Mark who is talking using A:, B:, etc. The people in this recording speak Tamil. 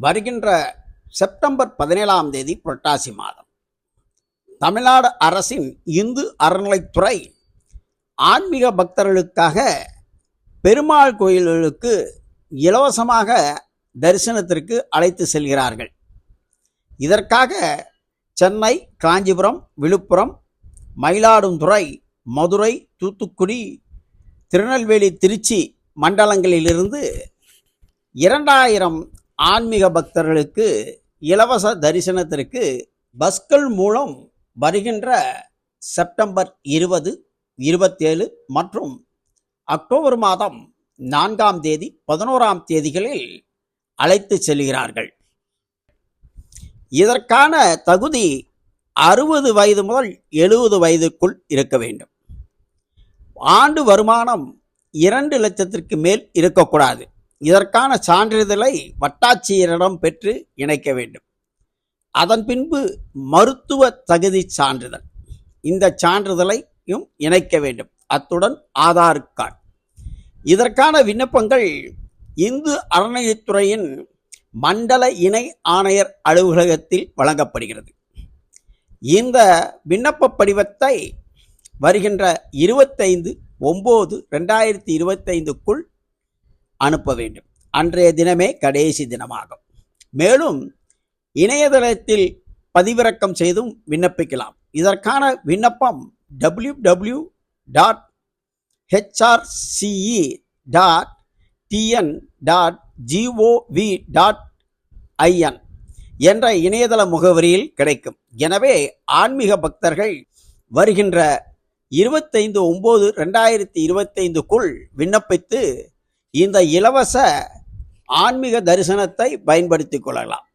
A: வருகின்ற செப்டம்பர் 17ஆம் தேதி புரட்டாசி மாதம் தமிழ்நாடு அரசின் இந்து அறநிலைத்துறை ஆன்மீக பக்தர்களுக்காக பெருமாள் கோயில்களுக்கு இலவசமாக தரிசனத்திற்கு அழைத்து செல்கிறார்கள். இதற்காக சென்னை, காஞ்சிபுரம், விழுப்புரம், மயிலாடுதுறை, மதுரை, தூத்துக்குடி, திருநெல்வேலி, திருச்சி மண்டலங்களிலிருந்து 2000 ஆன்மீக பக்தர்களுக்கு இலவச தரிசனத்திற்கு பஸ்கள் மூலம் வருகின்ற செப்டம்பர் 20, 27 மற்றும் அக்டோபர் மாதம் 4ஆம் தேதி, 11ஆம் தேதிகளில் அழைத்து செல்கிறார்கள். இதற்கான தகுதி 60 வயது முதல் 70 வயதுக்குள் இருக்க வேண்டும். ஆண்டு வருமானம் 2 லட்சத்திற்கு மேல் இருக்கக்கூடாது. இதற்கான சான்றிதழை வட்டாட்சியரிடம் பெற்று இணைக்க வேண்டும். அதன் பின்பு மருத்துவ தகுதி சான்றிதழ், இந்த சான்றிதழையும் இணைக்க வேண்டும். அத்துடன் ஆதார் கார்டு. இதற்கான விண்ணப்பங்கள் இந்து அறநிலையத்துறையின் மண்டல இணை ஆணையர் அலுவலகத்தில் வழங்கப்படுகிறது. இந்த விண்ணப்ப படிவத்தை வருகின்ற 25/9/2025க்குள் அனுப்ப வேண்டும். அன்றைய தினமே கடைசி தினமாகும். மேலும் இணையதளத்தில் பதிவிறக்கம் செய்தும் விண்ணப்பிக்கலாம். இதற்கான விண்ணப்பம் www.hrce.tn.gov.in என்ற இணையதள முகவரியில் கிடைக்கும். எனவே ஆன்மீக பக்தர்கள் வருகின்ற 25/9/2025க்குள் விண்ணப்பித்து இந்த இலவச ஆன்மீக தரிசனத்தை பயன்படுத்திக் கொள்ளலாம்.